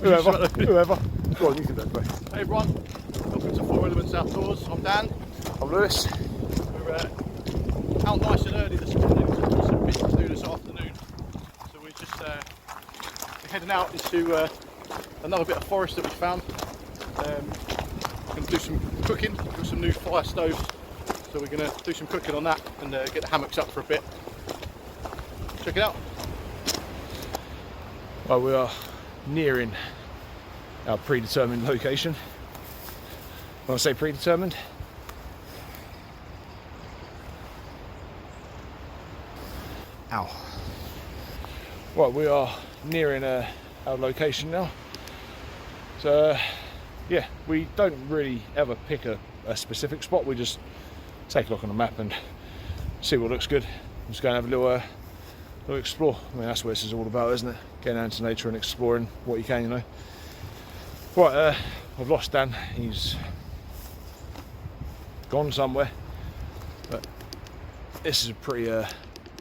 Whoever. Go on, you can do it, bro. Hey everyone, welcome to 4 Elements Outdoors. I'm Dan. I'm Lewis. We're out nice and early this morning, so we've got some bits to do this afternoon. So we're just we're heading out into another bit of forest that we found. Going to do some cooking. We've got some new fire stoves, so we're going to do some cooking on that and get the hammocks up for a bit. Check it out. Well, we are nearing our predetermined location. When I say predetermined, ow. Well, we are nearing our location now. So, yeah, we don't really ever pick a specific spot. We just take a look on the map and see what looks good. Just go and have a little explore. I mean, that's what this is all about, isn't it? Getting out into nature and exploring what you can, you know. Right, I've lost Dan. He's gone somewhere. But this is a pretty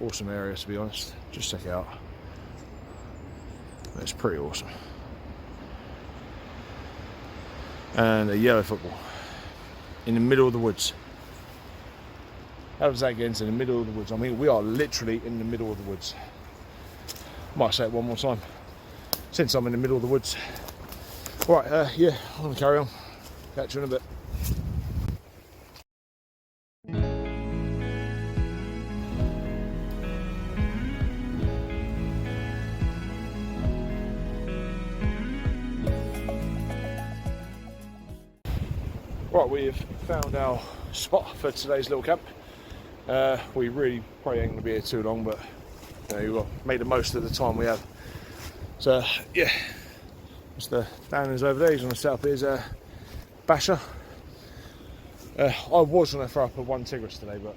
awesome area, to be honest. Just check it out. It's pretty awesome. And a yellow football in the middle of the woods. How does that get into the middle of the woods? I mean, we are literally in the middle of the woods. Might say it one more time, since I'm in the middle of the woods. Right, yeah, I'm gonna carry on. Catch you in a bit. Right, we've found our spot for today's little camp. We really probably ain't gonna be here too long, but you know, we've make the most of the time we have. So yeah, Mr. Dan is over there. He's going to set up his basher. I was going to throw up a 1 Tigris today, but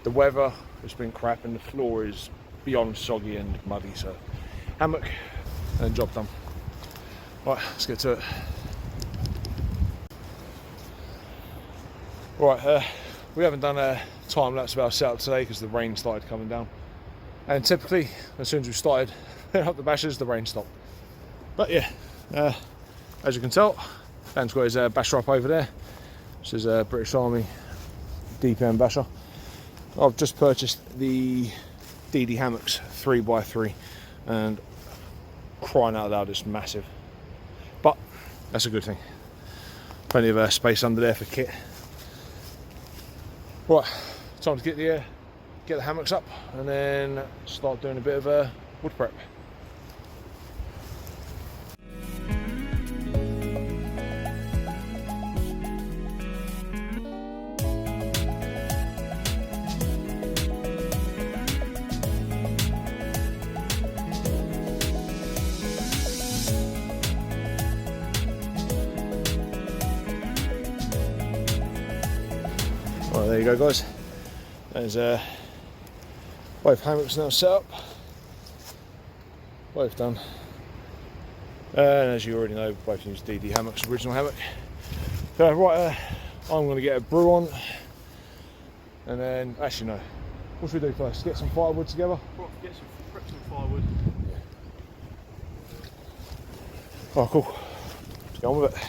the weather has been crap and the floor is beyond soggy and muddy. So hammock and job done. Right, let's get to it. Right, we haven't done a time lapse of our setup today because the rain started coming down. And typically, as soon as we started up the bashers, the rain stopped. But yeah, as you can tell, Dan's got his basher up over there. This is a British Army DPM basher. I've just purchased the DD Hammocks 3x3, and crying out loud, it's massive. But that's a good thing. Plenty of space under there for kit. Right, time to get the hammocks up and then start doing a bit of wood prep. Right, there you go, guys. There's both hammocks now set up, both done, and as you already know, both use DD Hammock's original hammock. So right, I'm going to get a brew on, and then actually no, what should we do first? Get some firewood together. Prep some firewood. Yeah. Oh, cool. Let's get on with it.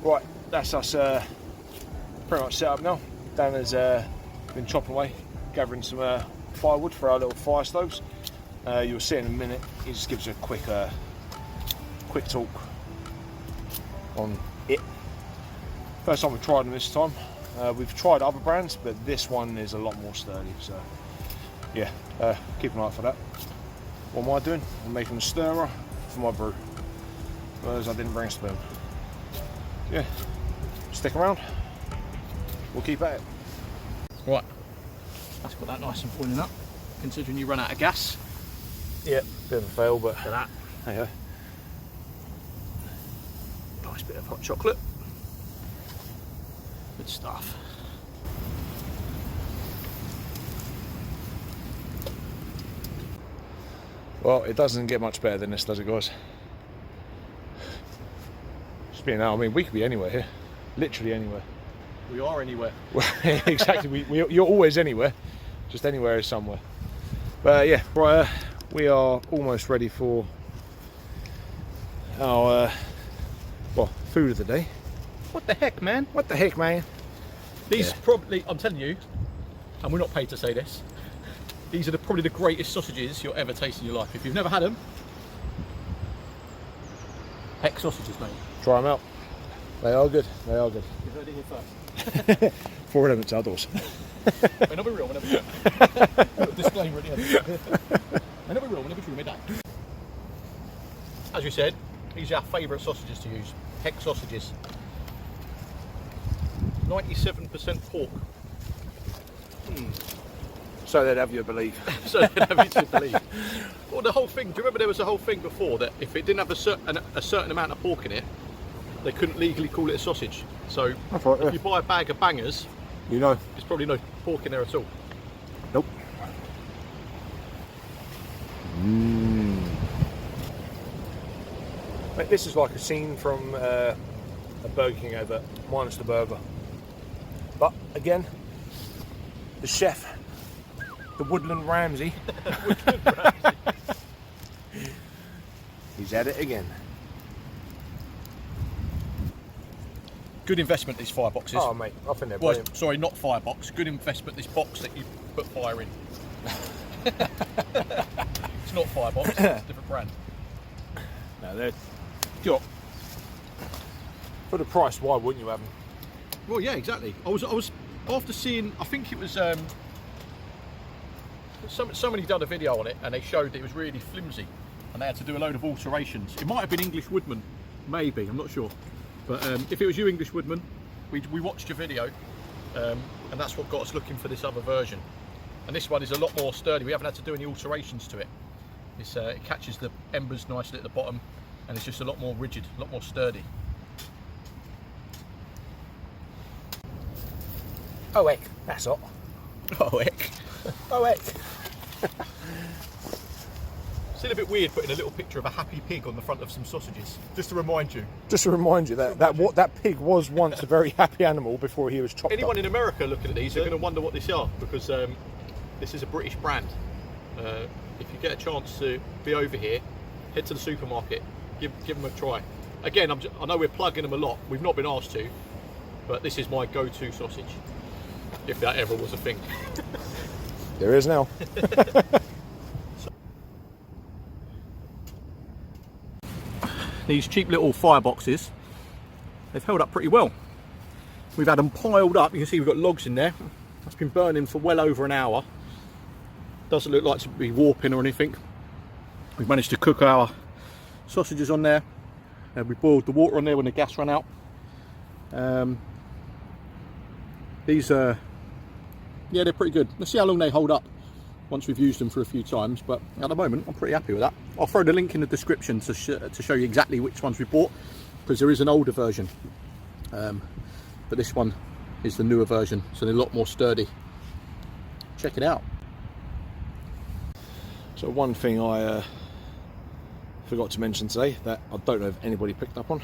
Right, that's us pretty much set up now. Dan has been chopping away, gathering some firewood for our little fire stoves. You'll see in a minute. He just gives you a quick talk on it. First time we've tried them this time. We've tried other brands, but this one is a lot more sturdy. So yeah, keep an eye out for that. What am I doing? I'm making a stirrer for my brew. Whereas I didn't bring a spoon. Yeah, stick around. We'll keep at it. Right, that's got that nice and boiling up, considering you run out of gas. Yeah, bit of a fail, but Look at that. there you go. Nice bit of hot chocolate. Good stuff. Well, it doesn't get much better than this, does it, guys? Just being out, I mean, we could be anywhere here. Literally anywhere. We are anywhere. Exactly, you're always anywhere. Just anywhere is somewhere. But yeah, right, we are almost ready for our food of the day. What the heck, man? What the heck, man? These probably, I'm telling you, and we're not paid to say this, these are probably the greatest sausages you'll ever taste in your life. If you've never had them, heck sausages, mate. Try them out. They are good. They are good. You've heard it here first. 4 elements outdoors. May not be real, whenever true. Disclaimer at the end. May not be real, whenever true, may die. As we said, these are our favourite sausages to use. Heck sausages. 97% pork. So they'd have you believe. So they'd have you to believe. Well, the whole thing, do you remember there was a whole thing before that if it didn't have a certain amount of pork in it, they couldn't legally call it a sausage. So That's right, yeah. if you buy a bag of bangers, You know. there's probably no pork in there at all. Nope. Mate, this is like a scene from a Burger King advert, minus the burger. But again, the chef, the Woodland Ramsay, he's at it again. Good investment, these fireboxes. Oh mate, I think they're Well, brilliant. sorry, not firebox. Good investment, this box that you put fire in. It's not firebox, it's a different brand. No, they're got for the price. Why wouldn't you have them? Well, yeah, exactly. I was after seeing, I think it was somebody done a video on it, and they showed that it was really flimsy, and they had to do a load of alterations. It might have been English Woodman, maybe, I'm not sure. But if it was you, English Woodman, we watched your video, and that's what got us looking for this other version. And this one is a lot more sturdy. We haven't had to do any alterations to it. It catches the embers nicely at the bottom, and it's just a lot more rigid, a lot more sturdy. Oh heck, that's hot. Oh heck. Oh heck. Still a bit weird putting a little picture of a happy pig on the front of some sausages, just to remind you. Just to remind you that pig was once a very happy animal before he was chopped Anyone up. in America looking at these are going to wonder what these are, because this is a British brand. If you get a chance to be over here, head to the supermarket, give them a try. Again, I know we're plugging them a lot, we've not been asked to, but this is my go-to sausage, if that ever was a thing. There is now. These cheap little fireboxes, they've held up pretty well. We've had them piled up. You can see we've got logs in there. That's been burning for well over an hour. Doesn't look like to be warping or anything. We've managed to cook our sausages on there. We boiled the water on there when the gas ran out. These are, yeah, they're pretty good. Let's see how long they hold up once we've used them for a few times, but at the moment I'm pretty happy with that. I'll throw the link in the description to show you exactly which ones we bought, because there is an older version, but this one is the newer version, so they're a lot more sturdy. Check it out. So one thing I forgot to mention today that I don't know if anybody picked up on.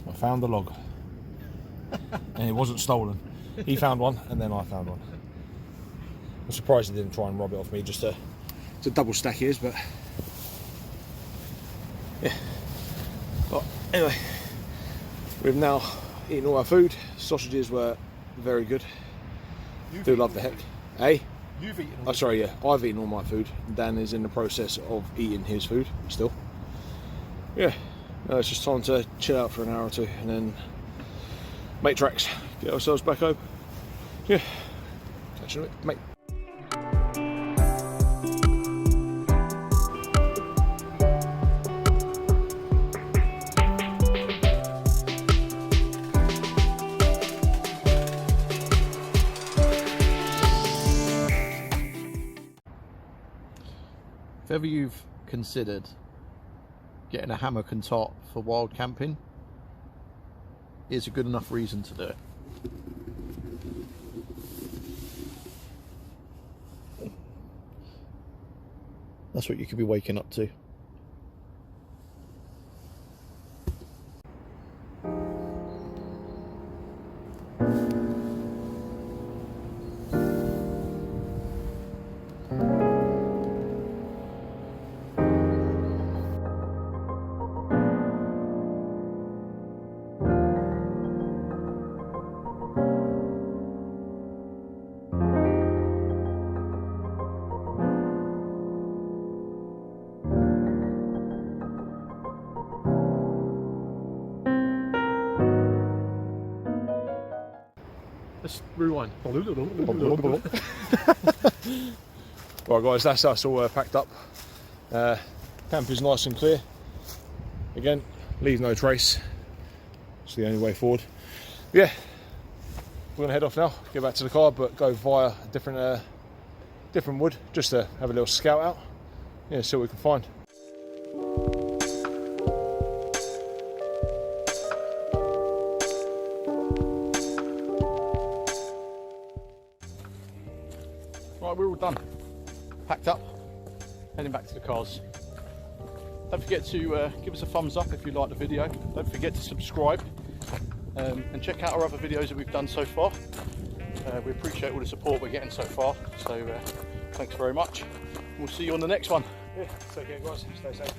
I found the log, and it wasn't stolen. He found one, and then I found one. I'm surprised he didn't try and rob it off me just to double stack his, but yeah. But anyway, we've now eaten all our food. Sausages were very good. Do love the heck. Hey? You've eaten all Oh, sorry, yeah. I've eaten all my food. Dan is in the process of eating his food still. yeah, it's just time to chill out for an hour or two and then make tracks, get ourselves back home. Yeah, catch you in a bit, mate. If ever you've considered getting a hammock and tarp for wild camping, here's a good enough reason to do it. That's what you could be waking up to. Let's rewind. Right guys, that's us all packed up. Camp is nice and clear. Again, leave no trace. It's the only way forward. Yeah, we're gonna head off now, get back to the car, but go via a different wood, just to have a little scout out. Yeah, see what we can find. Right, we're all done. Packed up, heading back to the cars. Don't forget to give us a thumbs up if you like the video. Don't forget to subscribe and check out our other videos that we've done so far. We appreciate all the support we're getting so far, so thanks very much. We'll see you on the next one. Yeah, take care guys, stay safe.